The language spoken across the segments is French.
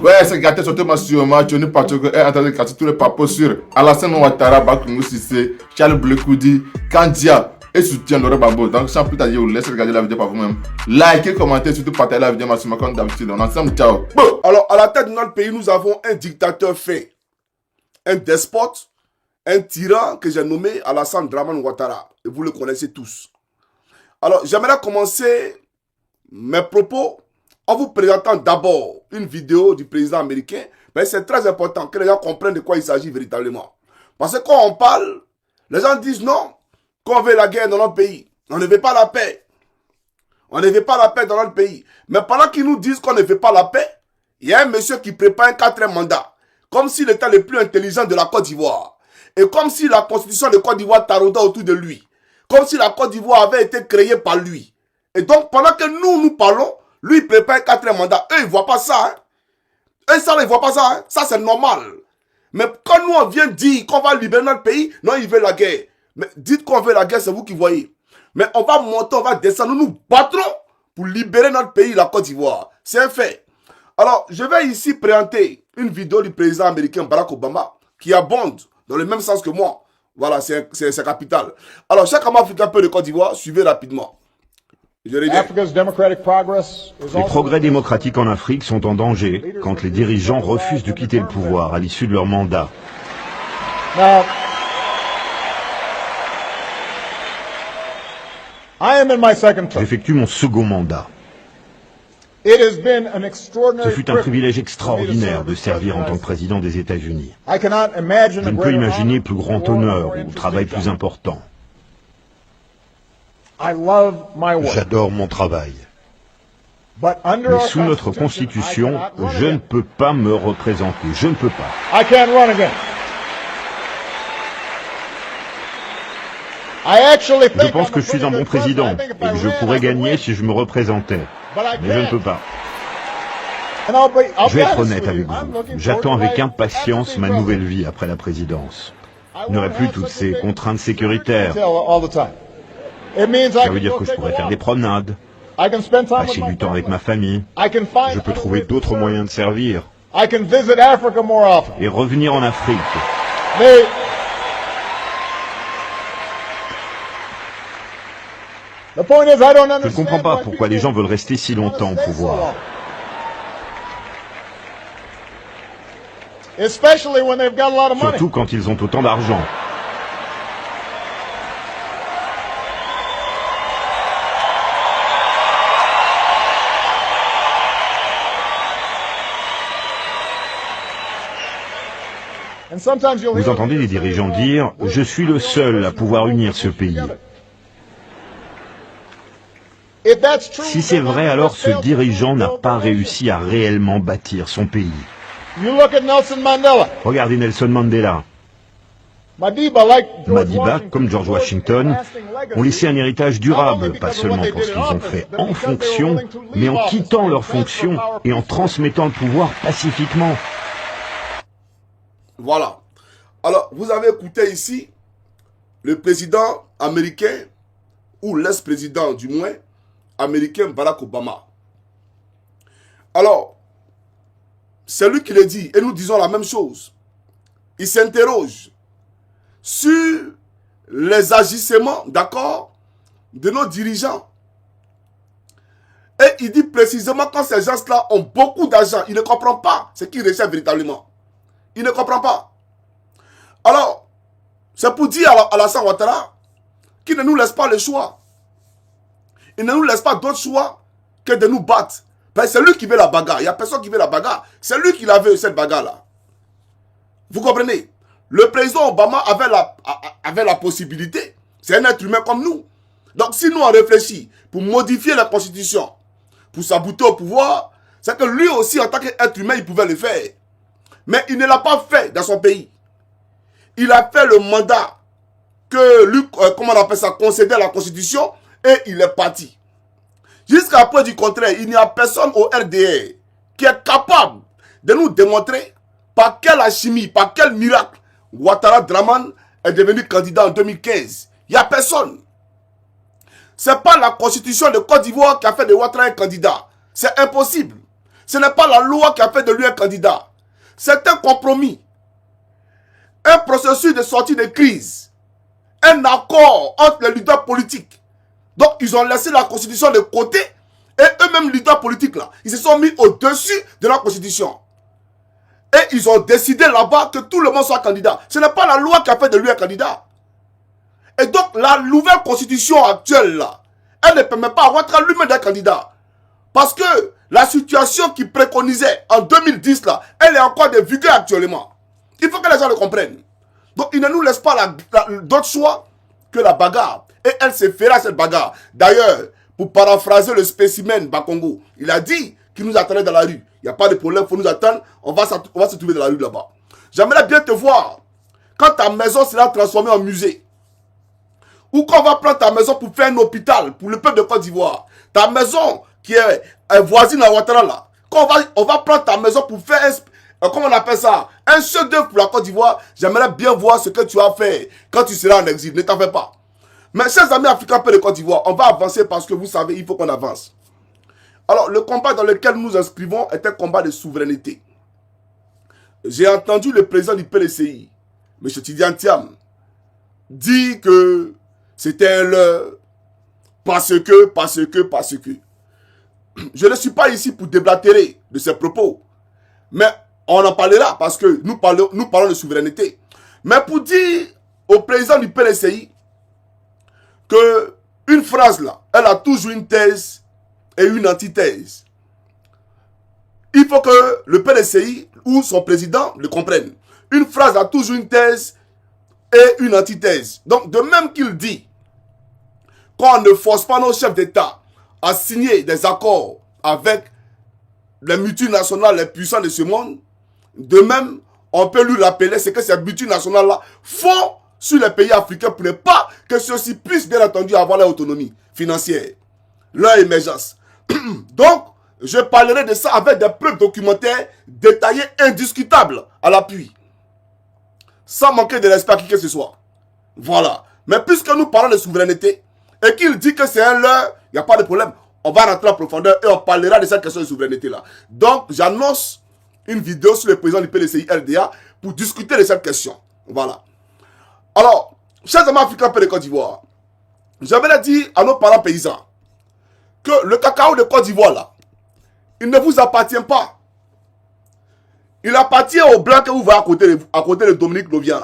Ouais, c'est gâté surtout ma sur moi, tu n'es pas tu es en train de casser tous les papos sur Alassane Ouattara, Bakoungou Sissé, Charles Blekoudi, Kandia et soutien Laurent Gbagbo. Donc sans plus tarder, laissez regarder la vidéo par vous-même. Likez, commentez, surtout partagez la vidéo maximum comme d'habitude. On est ensemble, ciao. Bon, alors à la tête de notre pays, nous avons un dictateur fait, un despote, un tyran que j'ai nommé Alassane Dramane Ouattara. Et vous le connaissez tous. Alors, j'aimerais commencer mes propos en vous présentant d'abord une vidéo du président américain. Mais c'est très important que les gens comprennent de quoi il s'agit véritablement. Parce que quand on parle, les gens disent non, qu'on veut la guerre dans notre pays. On ne veut pas la paix. On ne veut pas la paix dans notre pays. Mais pendant qu'ils nous disent qu'on ne veut pas la paix, il y a un monsieur qui prépare un 4e mandat. Comme s'il était le plus intelligent de la Côte d'Ivoire. Et comme si la constitution de Côte d'Ivoire taraudait autour de lui. Comme si la Côte d'Ivoire avait été créée par lui. Et donc, pendant que nous parlons, lui, il prépare un 4e mandat. Eux, ils ne voient pas ça. Hein. Eux, ça, ils ne voient pas ça. Hein. Ça, c'est normal. Mais quand nous, on vient dire qu'on va libérer notre pays, non, ils veulent la guerre. Mais dites qu'on veut la guerre, c'est vous qui voyez. Mais on va monter, on va descendre. Nous nous battrons pour libérer notre pays, la Côte d'Ivoire. C'est un fait. Alors, je vais ici présenter une vidéo du président américain Barack Obama qui abonde dans le même sens que moi. Voilà, c'est capital. Alors, chaque homme africain peu de Côte d'Ivoire, suivez rapidement. Les progrès démocratiques en Afrique sont en danger quand les dirigeants refusent de quitter le pouvoir à l'issue de leur mandat. J'effectue mon second mandat. Ce fut un privilège extraordinaire de servir en tant que président des États-Unis. Je ne peux imaginer plus grand honneur ou travail plus important. J'adore mon travail. Mais sous notre constitution, je ne peux pas me représenter. Je ne peux pas. Je pense que je suis un bon président et que je pourrais gagner si je me représentais. Mais je ne peux pas. Je vais être honnête avec vous. J'attends avec impatience ma nouvelle vie après la présidence. Il n'y aurait plus toutes ces contraintes sécuritaires. Ça veut dire que je pourrais faire des promenades, passer du temps avec ma famille. Je peux trouver d'autres moyens de servir et revenir en Afrique. Je ne comprends pas pourquoi les gens veulent rester si longtemps au pouvoir. Surtout quand ils ont autant d'argent. Vous entendez des dirigeants dire « Je suis le seul à pouvoir unir ce pays ». Si c'est vrai, alors ce dirigeant n'a pas réussi à réellement bâtir son pays. Regardez Nelson Mandela. Madiba, comme George Washington, ont laissé un héritage durable, pas seulement pour ce qu'ils ont fait en fonction, mais en quittant leur fonction et en transmettant le pouvoir pacifiquement. Voilà. Alors, vous avez écouté ici le président américain, ou l'ex-président du moins, américain Barack Obama. Alors, c'est lui qui le dit, et nous disons la même chose. Il s'interroge sur les agissements, d'accord, de nos dirigeants. Et il dit précisément quand ces gens-là ont beaucoup d'argent, il ne comprend pas ce qu'ils recherchent véritablement. Il ne comprend pas. Alors, c'est pour dire à Alassane Ouattara qu'il ne nous laisse pas le choix. Il ne nous laisse pas d'autre choix que de nous battre. C'est lui qui veut la bagarre. Il n'y a personne qui veut la bagarre. C'est lui qui avait cette bagarre-là. Vous comprenez? Le président Obama avait la possibilité. C'est un être humain comme nous. Donc si nous on réfléchit pour modifier la constitution, pour s'abouter au pouvoir, c'est que lui aussi en tant qu'être humain, il pouvait le faire. Mais il ne l'a pas fait dans son pays. Il a fait le mandat que lui, comment on appelle ça, concédait la constitution et il est parti. Jusqu'à preuve du contraire, il n'y a personne au RDR qui est capable de nous démontrer par quelle alchimie, par quel miracle Ouattara Dramane est devenu candidat en 2015. Il n'y a personne. Ce n'est pas la constitution de Côte d'Ivoire qui a fait de Ouattara un candidat. C'est impossible. Ce n'est pas la loi qui a fait de lui un candidat. C'est un compromis. Un processus de sortie de crise. Un accord entre les leaders politiques. Donc, ils ont laissé la constitution de côté. Et eux-mêmes, leaders politiques, là, ils se sont mis au-dessus de la constitution. Et ils ont décidé là-bas que tout le monde soit candidat. Ce n'est pas la loi qui a fait de lui un candidat. Et donc, la nouvelle constitution actuelle, là, elle ne permet pas à Ouattara lui-même d'être candidat. Parce que la situation qu'il préconisait en 2010, là, elle est encore de vigueur actuellement. Il faut que les gens le comprennent. Donc, il ne nous laisse pas d'autre choix que la bagarre. Et elle se fera cette bagarre. D'ailleurs, pour paraphraser le spécimen Bakongo, il a dit qu'il nous attendait dans la rue. Il n'y a pas de problème, il faut nous attendre. On va se trouver dans la rue là-bas. J'aimerais bien te voir quand ta maison sera transformée en musée. Ou quand on va prendre ta maison pour faire un hôpital pour le peuple de Côte d'Ivoire. Ta maison qui est voisine à Ouattara là. Quand on va prendre ta maison pour faire comment on appelle ça, un chef d'œuvre pour la Côte d'Ivoire. J'aimerais bien voir ce que tu as fait quand tu seras en exil. Ne t'en fais pas. Mes chers amis africains de Côte d'Ivoire, on va avancer parce que vous savez, il faut qu'on avance. Alors, le combat dans lequel nous nous inscrivons est un combat de souveraineté. J'ai entendu le président du PLCI, M. Tidiane Thiam, dire que c'était un leurre parce que. Je ne suis pas ici pour déblatérer de ses propos, mais on en parlera parce que nous parlons de souveraineté. Mais pour dire au président du PLCI que une phrase là, elle a toujours une thèse et une antithèse. Il faut que le PLCI ou son président le comprenne. Une phrase a toujours une thèse et une antithèse. Donc, de même qu'il dit qu'on ne force pas nos chefs d'État à signer des accords avec les multinationales les puissants de ce monde, de même, on peut lui rappeler ce que ces multinationales-là font sur les pays africains pour ne pas que ceux-ci puissent bien entendu avoir leur autonomie financière, leur émergence. Donc, je parlerai de ça avec des preuves documentaires détaillées, indiscutables à l'appui. Sans manquer de respect à qui que ce soit. Voilà. Mais puisque nous parlons de souveraineté, et qu'il dit que c'est un leurre, il n'y a pas de problème. On va rentrer en profondeur et on parlera de cette question de souveraineté-là. Donc, j'annonce une vidéo sur le président du PLCI RDA pour discuter de cette question. Voilà. Alors, chers amis africains de Côte d'Ivoire, j'avais dit à nos parents paysans que le cacao de Côte d'Ivoire, là, il ne vous appartient pas. Il appartient aux blancs que vous voyez à côté de Dominique Lovian.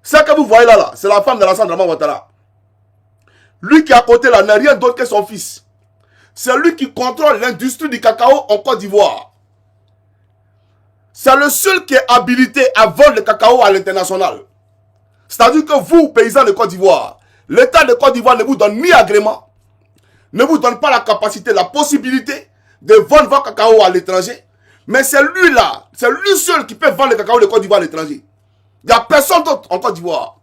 Ce que vous voyez là, c'est la femme de l'Alassane Draman Ouattara. Lui qui est à côté là n'est rien d'autre que son fils. C'est lui qui contrôle l'industrie du cacao en Côte d'Ivoire. C'est le seul qui est habilité à vendre le cacao à l'international. C'est-à-dire que vous, paysans de Côte d'Ivoire, l'État de Côte d'Ivoire ne vous donne ni agrément, ne vous donne pas la capacité, la possibilité de vendre votre cacao à l'étranger. Mais c'est lui là, c'est lui seul qui peut vendre le cacao de Côte d'Ivoire à l'étranger. Il n'y a personne d'autre en Côte d'Ivoire.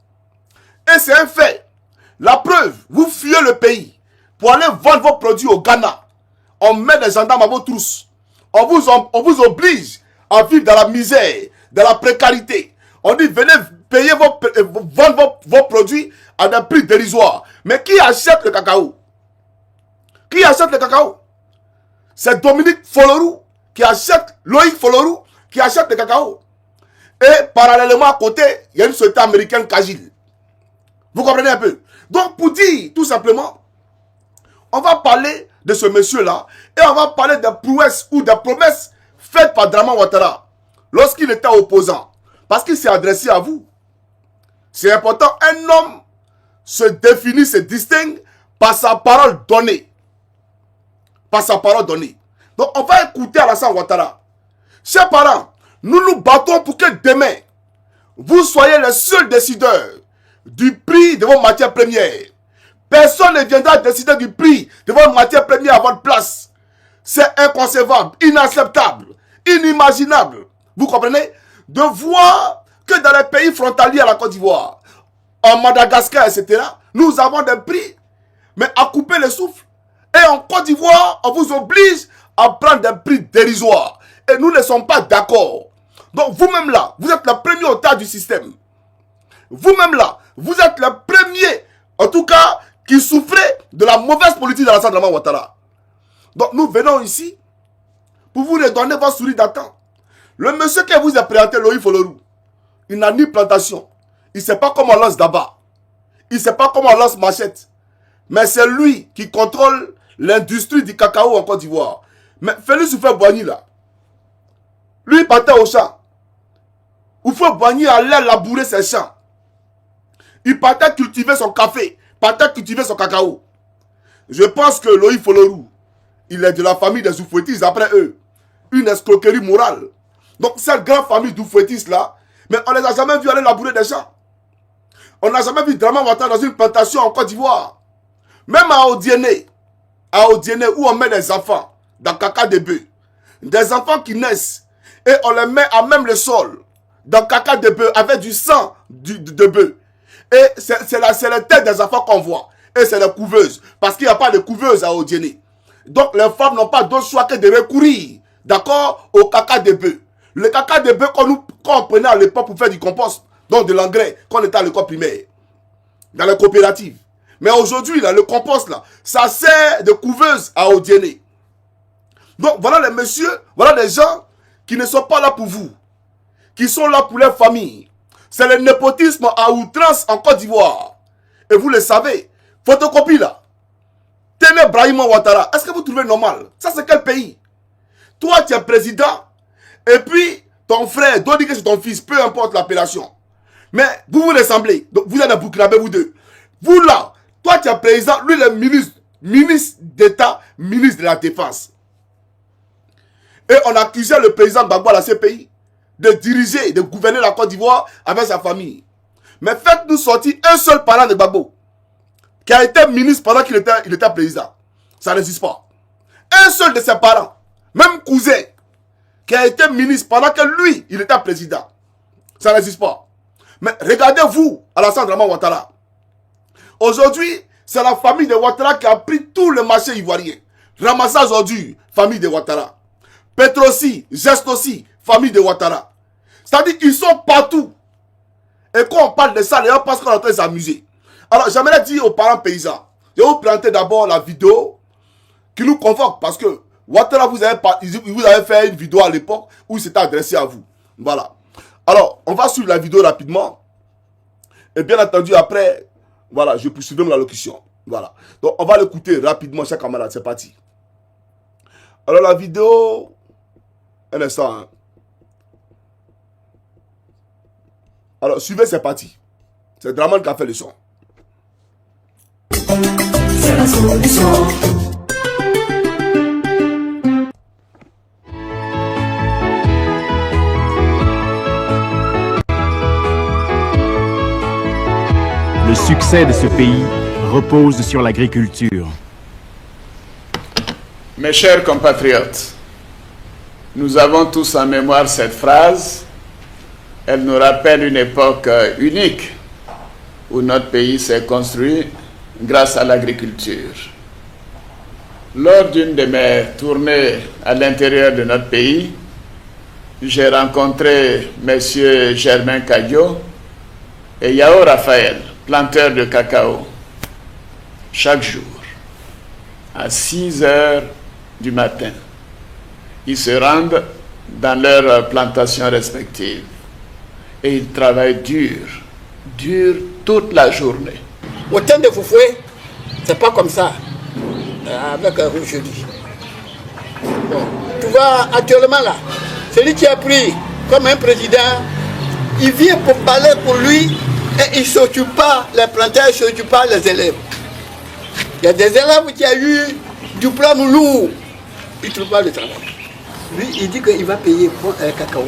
Et c'est un fait. La preuve, vous fuyez le pays pour aller vendre vos produits au Ghana. On met des gendarmes à vos trousses. On vous oblige à vivre dans la misère, dans la précarité. On dit venez payer vendre vos produits à des prix dérisoires. Mais qui achète le cacao? Qui achète le cacao? C'est Dominique Folorou qui achète, Loïc Folorou qui achète le cacao. Et parallèlement à côté, il y a une société américaine Kagil. Vous comprenez un peu? Donc pour dire tout simplement, on va parler de ce monsieur-là et on va parler des prouesses ou des promesses faites par Draman Ouattara lorsqu'il était opposant. Parce qu'il s'est adressé à vous. C'est important, un homme se définit, se distingue par sa parole donnée. Par sa parole donnée. Donc on va écouter Alassane Ouattara. Chers parents, nous nous battons pour que demain, vous soyez les seuls décideurs du prix de vos matières premières. Personne ne viendra décider du prix de vos matières premières à votre place. C'est inconcevable, inacceptable, inimaginable. Vous comprenez? De voir que dans les pays frontaliers à la Côte d'Ivoire, en Madagascar, etc., nous avons des prix, mais à couper le souffle. Et en Côte d'Ivoire, on vous oblige à prendre des prix dérisoires. Et nous ne sommes pas d'accord. Donc vous-même là, vous êtes le premier otage du système. Vous-même là, vous êtes le premier, en tout cas, qui souffrait de la mauvaise politique de l'Alassane Draman Ouattara. Donc nous venons ici pour vous redonner votre souris d'attente. Le monsieur qui vous a présenté Loïc Folorou, il n'a ni plantation. Il ne sait pas comment on lance d'abord. Il ne sait pas comment on lance machette. Mais c'est lui qui contrôle l'industrie du cacao en Côte d'Ivoire. Mais Félix Houphouët-Boigny là, lui il partait au champ. Houphouët-Boigny allait labourer ses champs. Il partait cultiver son café, partait cultiver son cacao. Je pense que Loïc Folorou, il est de la famille des Houphouëtistes après eux. Une escroquerie morale. Donc cette grande famille d'Houphouëtistes là, mais on ne les a jamais vus aller labourer des champs. On n'a jamais vu Dramane Ouattara dans une plantation en Côte d'Ivoire. Même à Odiéné, où on met des enfants dans caca de bœuf. Des enfants qui naissent et on les met à même le sol dans caca de bœuf avec du sang de bœuf. Et c'est la tête des enfants qu'on voit. Et c'est les couveuses. Parce qu'il n'y a pas de couveuse à Odiéné. Donc les femmes n'ont pas d'autre choix que de recourir, d'accord, au caca de bœuf. Le caca de bœuf qu'on prenait à l'époque pour faire du compost, donc de l'engrais, quand on était à l'école primaire, dans les coopératives. Mais aujourd'hui, là, le compost, là, ça sert de couveuse à Odiéné. Donc, voilà les messieurs, voilà les gens qui ne sont pas là pour vous, qui sont là pour leur famille. C'est le népotisme à outrance en Côte d'Ivoire. Et vous le savez, photocopie, là. Tenez Brahima Ouattara, est-ce que vous trouvez normal? Ça, c'est quel pays? Toi, tu es président, et puis, ton frère, doit dire que c'est ton fils, peu importe l'appellation. Mais, vous vous ressemblez. Donc, vous êtes un Burkinabé, vous deux. Vous, là, toi, tu es président, lui, le ministre d'État, ministre de la Défense. Et on accusait le président Gbagbo à la CPI de diriger, de gouverner la Côte d'Ivoire avec sa famille. Mais faites-nous sortir un seul parent de Gbagbo qui a été ministre pendant qu'il était président. Ça n'existe pas. Un seul de ses parents, même cousin, qui a été ministre pendant que lui, il était président. Ça n'existe pas. Mais regardez-vous, Alassane Dramane Ouattara. Aujourd'hui, c'est la famille de Ouattara qui a pris tout le marché ivoirien. Ramassage aujourd'hui, famille de Ouattara. Petrosi, Geste aussi, famille de Ouattara. C'est-à-dire qu'ils sont partout. Et quand on parle de ça, les gens pensent qu'on est en train de s'amuser. Alors, j'aimerais dire aux parents paysans, je vais vous présenter d'abord la vidéo qui nous convoque. Parce que Ouattara, vous avez fait une vidéo à l'époque où il s'était adressé à vous. Voilà. Alors, on va suivre la vidéo rapidement. Et bien entendu, après, voilà, je poursuivrai mon allocution. Voilà. Donc, on va l'écouter rapidement, chers camarades. C'est parti. Alors, la vidéo... Un instant. Hein. Alors, suivez, c'est parti. C'est Dramane qui a fait le son. C'est la solution. Le succès de ce pays repose sur l'agriculture. Mes chers compatriotes, nous avons tous en mémoire cette phrase. Elle nous rappelle une époque unique où notre pays s'est construit grâce à l'agriculture. Lors d'une de mes tournées à l'intérieur de notre pays, j'ai rencontré M. Germain Kadio et Yao Raphaël, planteurs de cacao, chaque jour, à 6 heures du matin. Ils se rendent dans leurs plantations respectives et ils travaillent dur toute la journée. Au temps de Foufoué, c'est pas comme ça, avec un aujourd'hui. Bon, tu vois, actuellement là, celui qui a pris comme un président, il vient pour parler pour lui et il ne s'occupe pas, les planteurs ne s'occupent pas les élèves. Il y a des élèves qui ont eu du plan lourd, ils ne trouvent pas le travail. Lui, il dit qu'il va payer pour un cacao.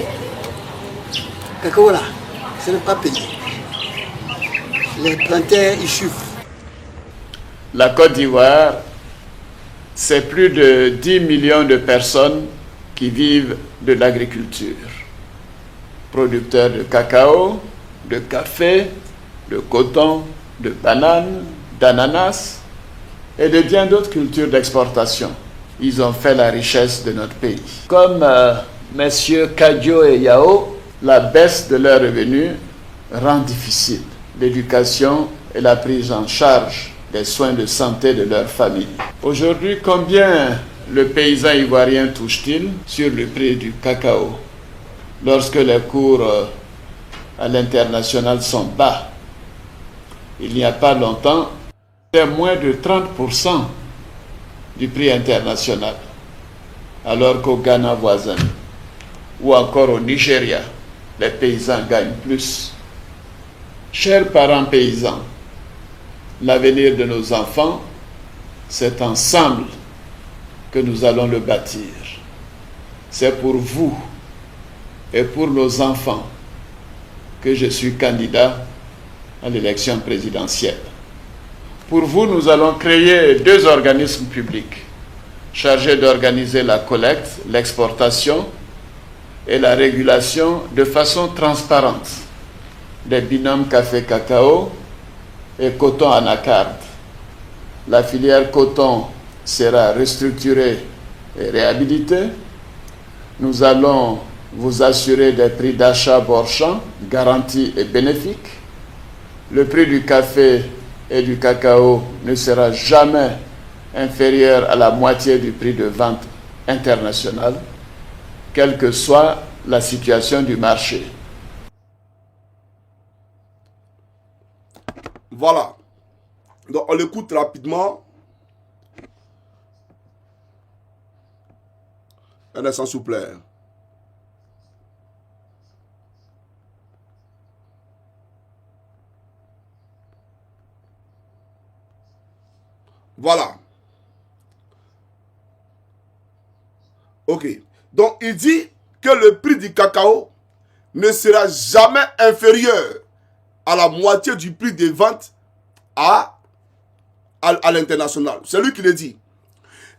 Cacao là, ce n'est pas payé. Les planteurs, ils souffrent. La Côte d'Ivoire, c'est plus de 10 millions de personnes qui vivent de l'agriculture. Producteurs de cacao, de café, de coton, de bananes, d'ananas et de bien d'autres cultures d'exportation. Ils ont fait la richesse de notre pays. Comme messieurs Kadio et Yao, la baisse de leurs revenus rend difficile l'éducation et la prise en charge des soins de santé de leur famille. Aujourd'hui, combien le paysan ivoirien touche-t-il sur le prix du cacao lorsque les cours à l'international sont bas? Il n'y a pas longtemps, c'était moins de 30% du prix international, alors qu'au Ghana voisin ou encore au Nigeria, les paysans gagnent plus. Chers parents paysans, l'avenir de nos enfants, c'est ensemble que nous allons le bâtir. C'est pour vous et pour nos enfants que je suis candidat à l'élection présidentielle. Pour vous, nous allons créer 2 organismes publics chargés d'organiser la collecte, l'exportation et la régulation de façon transparente des binômes café-cacao et coton anacarde. La filière coton sera restructurée et réhabilitée. Nous allons vous assurer des prix d'achat bord champ, garantis et bénéfiques. Le prix du café et du cacao ne sera jamais inférieur à la moitié du prix de vente international, quelle que soit la situation du marché. Voilà. Donc on l'écoute rapidement. Un instant s'il vous plaît. Voilà. Ok. Donc il dit que le prix du cacao ne sera jamais inférieur à la moitié du prix de vente à l'international. C'est lui qui le dit.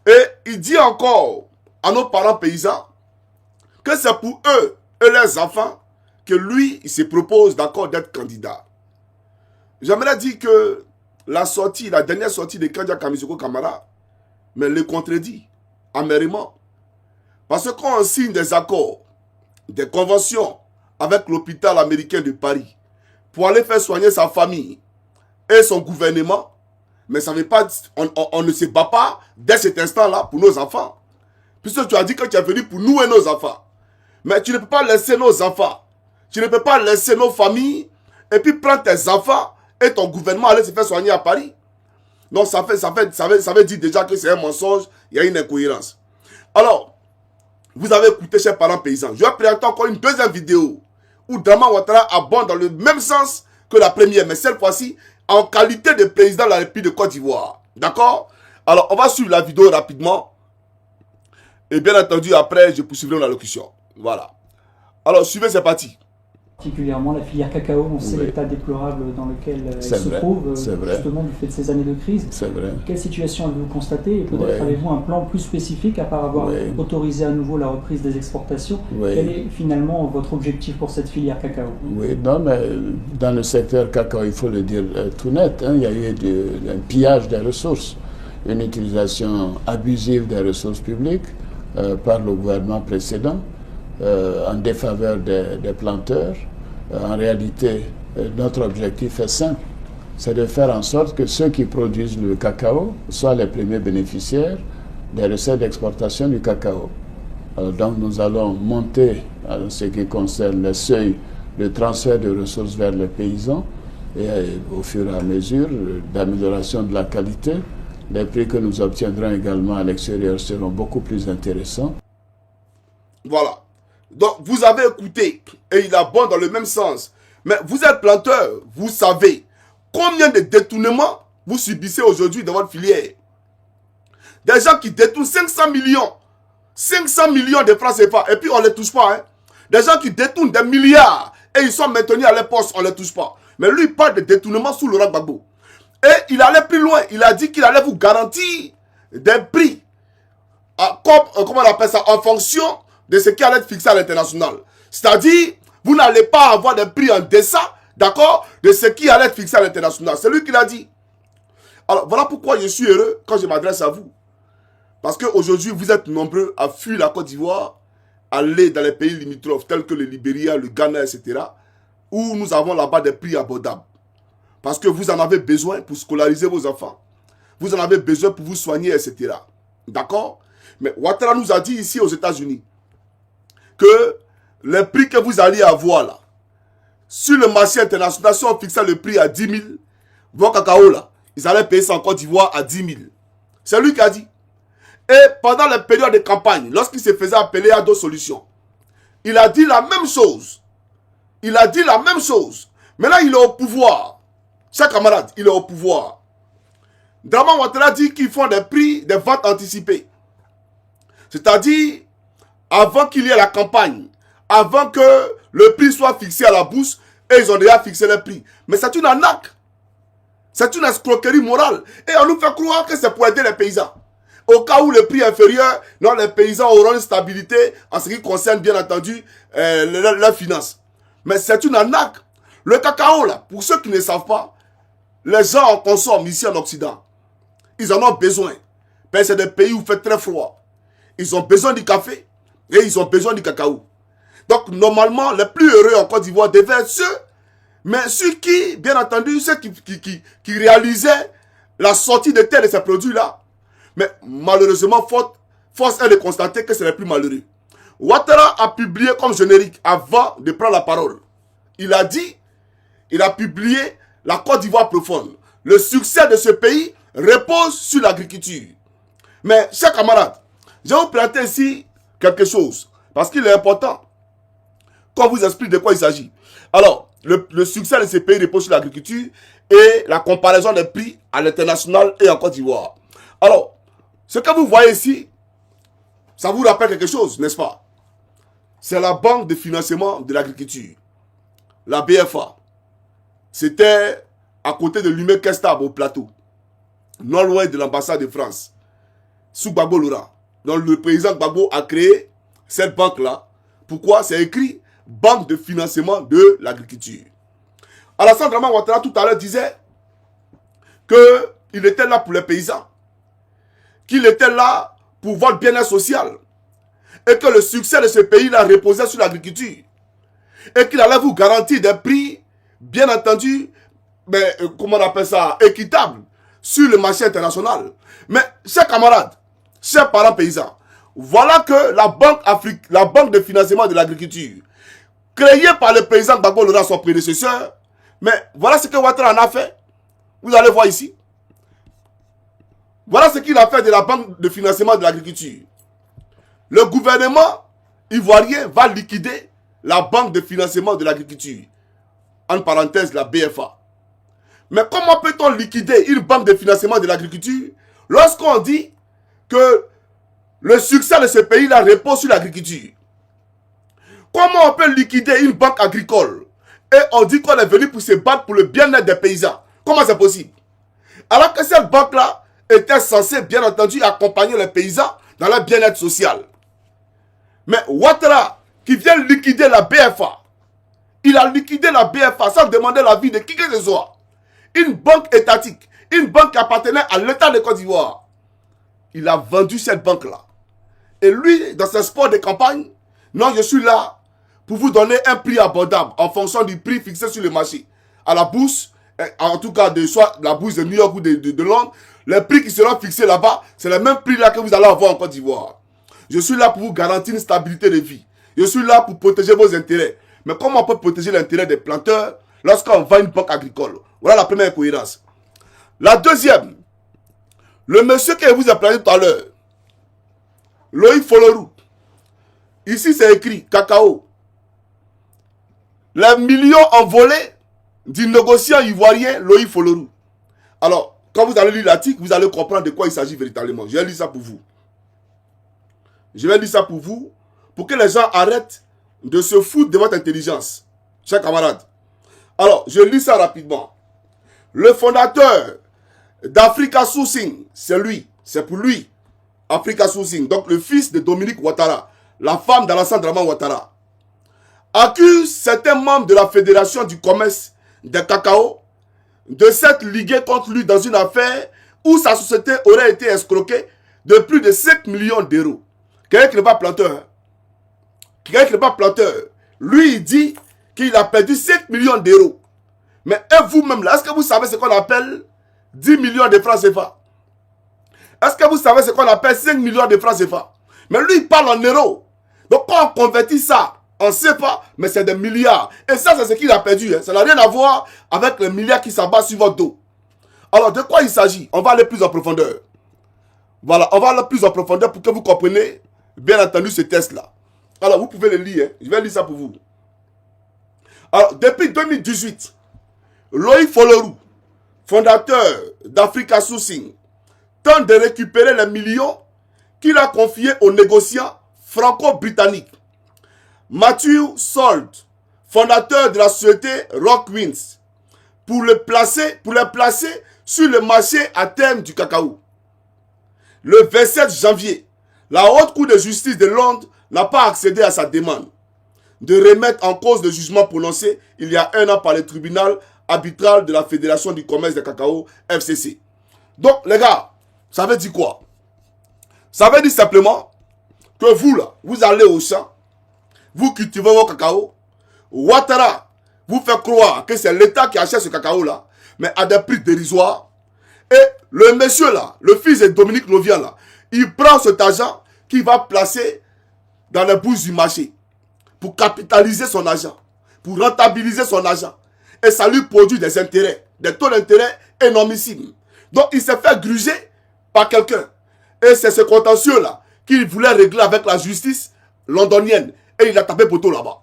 Et il dit encore à nos parents paysans que c'est pour eux et leurs enfants que lui, il se propose d'accord d'être candidat. J'aimerais dire que la dernière sortie de Kandia Kamisoko Kamara, mais le contredit amèrement. Parce que quand on signe des accords, des conventions avec l'hôpital américain de Paris pour aller faire soigner sa famille et son gouvernement, mais ça ne veut pas, on ne se bat pas dès cet instant-là pour nos enfants. Puisque tu as dit que tu es venu pour nous et nos enfants. Mais tu ne peux pas laisser nos enfants, tu ne peux pas laisser nos familles et puis prendre tes enfants et ton gouvernement aller se faire soigner à Paris. Donc ça veut dire déjà que c'est un mensonge, il y a une incohérence. Alors, vous avez écouté, chers parents paysans, je vais présenter encore une deuxième vidéo où Draman Ouattara abonde dans le même sens que la première, mais cette fois-ci en qualité de président de la République de Côte d'Ivoire. D'accord? Alors, on va suivre la vidéo rapidement. Et bien entendu, après, je poursuivrai l'allocution. Voilà. Alors, suivez, c'est parti. Particulièrement la filière cacao, on sait l'état déplorable dans lequel elle se trouve, justement du fait de ces années de crise. C'est vrai. Quelle situation avez-vous constaté et peut-être avez-vous un plan plus spécifique à part avoir autorisé à nouveau la reprise des exportations? Quel est finalement votre objectif pour cette filière cacao? Oui, non, mais dans le secteur cacao, il faut le dire tout net, hein, il y a eu un pillage des ressources, une utilisation abusive des ressources publiques par le gouvernement précédent en défaveur des planteurs. En réalité, notre objectif est simple, c'est de faire en sorte que ceux qui produisent le cacao soient les premiers bénéficiaires des recettes d'exportation du cacao. Donc nous allons monter en ce qui concerne les seuils de transfert de ressources vers les paysans et au fur et à mesure d'amélioration de la qualité, les prix que nous obtiendrons également à l'extérieur seront beaucoup plus intéressants. Voilà. Donc, vous avez écouté, et il abonde dans le même sens. Mais vous êtes planteur, vous savez combien de détournements vous subissez aujourd'hui dans votre filière. Des gens qui détournent 500 millions de francs CFA, et puis on ne les touche pas. Hein. Des gens qui détournent des milliards, et ils sont maintenus à leur poste, on ne les touche pas. Mais lui, il parle de détournement sous Laurent Gbagbo. Et il allait plus loin, il a dit qu'il allait vous garantir des prix, comment on appelle ça, en fonction de ce qui allait être fixé à l'international. C'est-à-dire, vous n'allez pas avoir des prix en deçà, d'accord, de ce qui allait être fixé à l'international. C'est lui qui l'a dit. Alors, voilà pourquoi je suis heureux quand je m'adresse à vous. Parce qu'aujourd'hui, vous êtes nombreux à fuir la Côte d'Ivoire, aller dans les pays limitrophes tels que le Libéria, le Ghana, etc., où nous avons là-bas des prix abordables. Parce que vous en avez besoin pour scolariser vos enfants. Vous en avez besoin pour vous soigner, etc. D'accord? Mais Ouattara nous a dit ici aux États-Unis que les prix que vous alliez avoir là, sur le marché international, si on fixait le prix à 10 000, vos cacao là, ils allaient payer ça en Côte d'Ivoire à 10 000. C'est lui qui a dit. Et pendant la période de campagne, lorsqu'il se faisait appeler à d'autres solutions, il a dit la même chose. Il a dit la même chose. Maintenant, il est au pouvoir. Chers camarades, il est au pouvoir. Draman Ouattara dit qu'ils font des prix, des ventes anticipées. C'est-à-dire, avant qu'il y ait la campagne, avant que le prix soit fixé à la bourse, et ils ont déjà fixé le prix. Mais c'est une arnaque. C'est une escroquerie morale. Et on nous fait croire que c'est pour aider les paysans. Au cas où le prix est inférieur, non, les paysans auront une stabilité en ce qui concerne, bien entendu, leurs finances. Mais c'est une arnaque. Le cacao, là, pour ceux qui ne savent pas, les gens en consomment ici en Occident. Ils en ont besoin. Parce que c'est des pays où il fait très froid. Ils ont besoin du café et ils ont besoin du cacao. Donc, normalement, les plus heureux en Côte d'Ivoire devaient être ceux, mais ceux qui, bien entendu, ceux qui réalisaient la sortie de terre de ces produits-là. Mais malheureusement, force est de constater que c'est les plus malheureux. Ouattara a publié comme générique, avant de prendre la parole, il a dit, il a publié la Côte d'Ivoire profonde. Le succès de ce pays repose sur l'agriculture. Mais, chers camarades, je vais vous présenter ici quelque chose, parce qu'il est important qu'on vous explique de quoi il s'agit. Alors, le succès de ce pays repose sur l'agriculture et la comparaison des prix à l'international et en Côte d'Ivoire. Alors, ce que vous voyez ici, ça vous rappelle quelque chose, n'est-ce pas? C'est la Banque de financement de l'agriculture, la BFA. C'était à côté de Lumé-Kestab au plateau, non loin de l'ambassade de France, sous Gbagbo Laurent. Donc le président Gbagbo a créé cette banque-là. Pourquoi? C'est écrit Banque de financement de l'agriculture. Alassane Draman Ouattara tout à l'heure disait qu'il était là pour les paysans, qu'il était là pour votre bien-être social, et que le succès de ce pays-là reposait sur l'agriculture, et qu'il allait vous garantir des prix, bien entendu, mais, comment on appelle ça, équitables, sur le marché international. Mais, chers camarades, chers parents paysans, voilà que la banque de financement de l'agriculture, créée par le président Gbagbo Laurent, son prédécesseur, mais voilà ce que Ouattara en a fait. Vous allez voir ici. Voilà ce qu'il a fait de la banque de financement de l'agriculture. Le gouvernement ivoirien va liquider la banque de financement de l'agriculture. En parenthèse, la BFA. Mais comment peut-on liquider une banque de financement de l'agriculture lorsqu'on dit que le succès de ce pays-là repose sur l'agriculture? Comment on peut liquider une banque agricole et on dit qu'on est venu pour se battre pour le bien-être des paysans? Comment c'est possible? Alors que cette banque-là était censée, bien entendu, accompagner les paysans dans leur bien-être social. Mais Ouattara, qui vient liquider la BFA, il a liquidé la BFA sans demander l'avis de qui que ce soit. Une banque étatique, une banque qui appartenait à l'État de Côte d'Ivoire. Il a vendu cette banque-là. Et lui, dans ses sports de campagne, non, je suis là pour vous donner un prix abordable en fonction du prix fixé sur le marché. À la bourse, en tout cas, soit la bourse de New York ou de Londres, les prix qui seront fixés là-bas, c'est le même prix là que vous allez avoir en Côte d'Ivoire. Je suis là pour vous garantir une stabilité de vie. Je suis là pour protéger vos intérêts. Mais comment on peut protéger l'intérêt des planteurs lorsqu'on vend une banque agricole? Voilà la première incohérence. La deuxième, le monsieur que vous avez parlé tout à l'heure, Loïc Folorou. Ici, c'est écrit cacao. Les millions envolés du négociant ivoirien Loïc Folorou. Alors, quand vous allez lire l'article, vous allez comprendre de quoi il s'agit véritablement. Je vais lire ça pour vous. Je vais lire ça pour vous, pour que les gens arrêtent de se foutre de votre intelligence, chers camarades. Alors, je lis ça rapidement. Le fondateur d'Africa Sourcing, c'est lui, c'est pour lui, Africa Sourcing, donc le fils de Dominique Ouattara, la femme d'Alassane Draman Ouattara, accuse certains membres de la Fédération du commerce des cacao de s'être ligués contre lui dans une affaire où sa société aurait été escroquée de plus de 5 millions d'euros. Quelqu'un qui n'est pas planteur, hein? Quelqu'un qui n'est pas planteur, lui il dit qu'il a perdu 5 millions d'euros. Mais vous-même là, est-ce que vous savez ce qu'on appelle 10 millions de francs CFA? Est-ce que vous savez ce qu'on appelle 5 millions de francs CFA? Mais lui, il parle en euros. Donc quand on convertit ça, on ne sait pas, mais c'est des milliards. Et ça, c'est ce qu'il a perdu. Hein. Ça n'a rien à voir avec les milliards qui s'abattent sur votre dos. Alors, de quoi il s'agit? On va aller plus en profondeur. Voilà, on va aller plus en profondeur pour que vous compreniez, bien entendu, ce test-là. Alors, vous pouvez le lire. Hein. Je vais lire ça pour vous. Alors, depuis 2018, Loïc Folorou, fondateur d'Africa Sourcing, tente de récupérer les millions qu'il a confiés aux négociants franco-britanniques. Matthew Salt, fondateur de la société Rockwinds, pour les placer sur le marché à terme du cacao. Le 27 janvier, la Haute Cour de justice de Londres n'a pas accédé à sa demande de remettre en cause le jugement prononcé il y a 1 an par le tribunal arbitral de la Fédération du commerce de cacao, FCC. Donc, les gars, ça veut dire quoi? Ça veut dire simplement que vous, là, vous allez au champ, vous cultivez vos cacao, Ouattara vous fait croire que c'est l'État qui achète ce cacao-là, mais à des prix dérisoires. Et le monsieur là, le fils de Dominique Novian là, il prend cet argent qu'il va placer dans les bourses du marché pour capitaliser son argent, pour rentabiliser son argent. Et ça lui produit des intérêts, des taux d'intérêt énormissimes. Donc il s'est fait gruger par quelqu'un. Et c'est ce contentieux là qu'il voulait régler avec la justice londonienne. Et il a tapé poteau là-bas.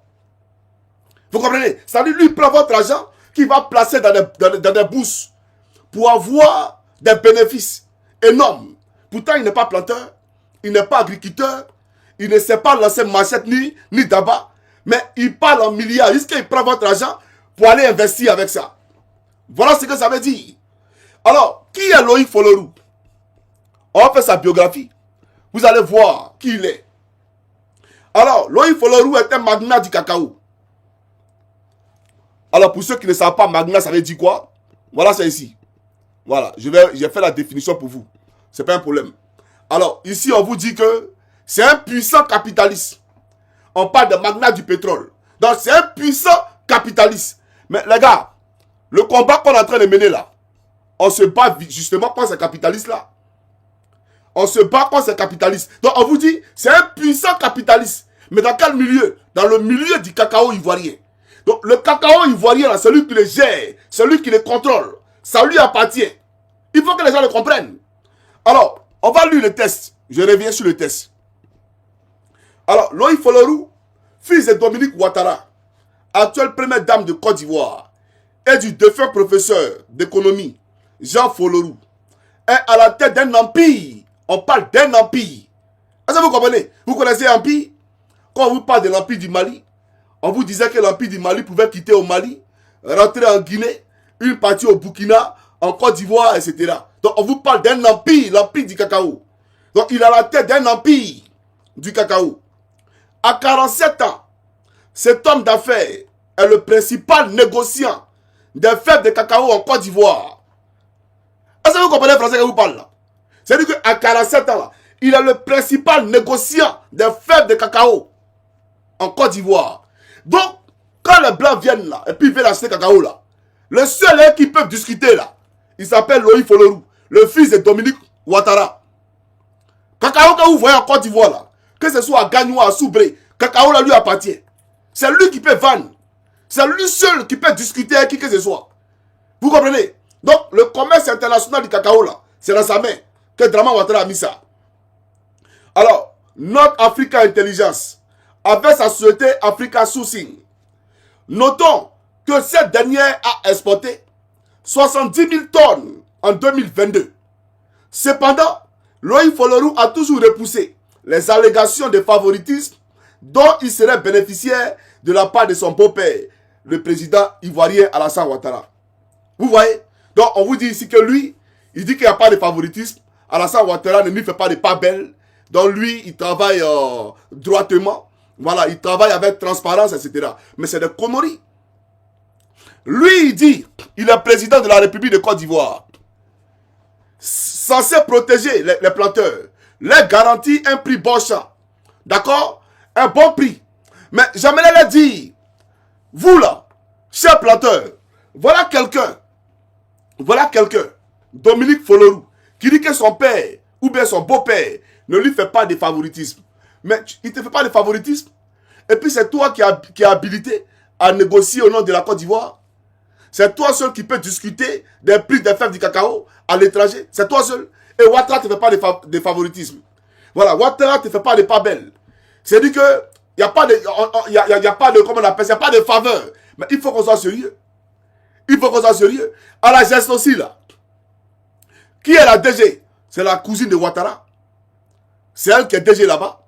Vous comprenez? C'est-à-dire lui prend votre argent qu'il va placer dans des bourses pour avoir des bénéfices énormes. Pourtant, il n'est pas planteur, il n'est pas agriculteur, il ne sait pas lancer machette ni d'abat, mais il parle en milliards. Jusqu'il prend votre argent pour aller investir avec ça. Voilà ce que ça veut dire. Alors, qui est Loïc Folorou? On va faire sa biographie. Vous allez voir qui il est. Alors, Loïc Folorou est un magnat du cacao. Alors, pour ceux qui ne savent pas, magnat, ça veut dire quoi? Voilà, c'est ici. Voilà, j'ai fait la définition pour vous. C'est pas un problème. Alors, ici, on vous dit que c'est un puissant capitaliste. On parle de magnat du pétrole. Donc, c'est un puissant capitaliste. Mais les gars, le combat qu'on est en train de mener là, on se bat justement contre ces capitalistes-là. On se bat contre ces capitalistes. Donc, on vous dit, c'est un puissant capitaliste. Mais dans quel milieu? Dans le milieu du cacao ivoirien. Donc, le cacao ivoirien, là, celui qui le gère, celui qui le contrôle, ça lui appartient. Il faut que les gens le comprennent. Alors, on va lire le test. Je reviens sur le test. Alors, Loïc Folorou, fils de Dominique Ouattara, actuelle première dame de Côte d'Ivoire, et du défunt professeur d'économie, Jean Folorou, est à la tête d'un empire. On parle d'un empire. Est-ce que vous comprenez? Vous connaissez l'empire? Quand on vous parle de l'empire du Mali, on vous disait que l'empire du Mali pouvait quitter au Mali, rentrer en Guinée, une partie au Burkina, en Côte d'Ivoire, etc. Donc on vous parle d'un empire, l'empire du cacao. Donc il a la tête d'un empire du cacao. À 47 ans, cet homme d'affaires est le principal négociant des fèves de cacao en Côte d'Ivoire. Est-ce que vous comprenez le français que je vous parle là? C'est-à-dire qu'à 47 ans, là, il est le principal négociant des fèves de cacao en Côte d'Ivoire. Donc, quand les Blancs viennent là, et puis ils viennent acheter cacao là, le seul qui peut discuter là, il s'appelle Loïc Folorou, le fils de Dominique Ouattara. Cacao que vous voyez en Côte d'Ivoire là, que ce soit à Gagnon, à Soubré, cacao là lui appartient. C'est lui qui peut vendre. C'est lui seul qui peut discuter avec qui que ce soit. Vous comprenez? Donc, le commerce international du cacao là, c'est dans sa main que Draman Ouattara a mis ça. Alors, North Africa Intelligence, avec sa société Africa Sourcing, notons que cette dernière a exporté 70 000 tonnes en 2022. Cependant, Loïc Folorou a toujours repoussé les allégations de favoritisme dont il serait bénéficiaire de la part de son beau-père, le président ivoirien Alassane Ouattara. Vous voyez? Donc on vous dit ici que lui, il dit qu'il n'y a pas de favoritisme. Alassane Ouattara ne lui fait pas de pas belle. Donc lui, il travaille droitement. Voilà, il travaille avec transparence, etc. Mais c'est des conneries. Lui, il dit, il est président de la République de Côte d'Ivoire, censé protéger les planteurs, les garantir un prix bon champ. D'accord? Un bon prix. Mais j'aimerais leur dire, vous là, chers planteurs, voilà quelqu'un, Dominique Folorou, qui dit que son père, ou bien son beau-père ne lui fait pas de favoritisme. Mais il ne te fait pas de favoritisme. Et puis c'est toi qui es habilité à négocier au nom de la Côte d'Ivoire. C'est toi seul qui peux discuter des prix des fèves du cacao à l'étranger. C'est toi seul. Et Ouattara ne te fait pas de favoritisme. Voilà, Ouattara ne te fait pas de pas belle. C'est-à-dire que il n'y a pas de, comment on appelle ça, il n'y a pas de faveur. Mais il faut qu'on soit sérieux. Il faut qu'on soit sérieux. À la geste aussi, là. Qui est la DG? C'est la cousine de Ouattara. C'est elle qui est DG là-bas.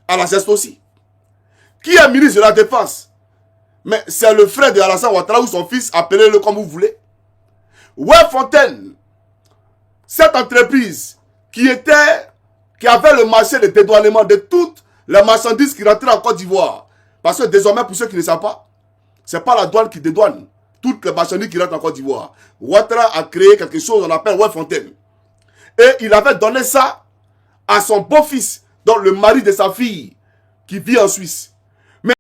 À la geste aussi. Qui est ministre de la Défense? Mais c'est le frère de Alassane Ouattara ou son fils, appelez-le comme vous voulez. Fontaine, cette entreprise qui avait le marché de dédouanement de toutes les marchandises qui rentraient en Côte d'Ivoire. Parce que désormais, pour ceux qui ne savent pas, ce n'est pas la douane qui dédouane toutes les marchandises qui rentrent en Côte d'Ivoire. Ouattara a créé quelque chose qu'on appelle Fontaine. Et il avait donné ça à son beau-fils, donc le mari de sa fille, qui vit en Suisse.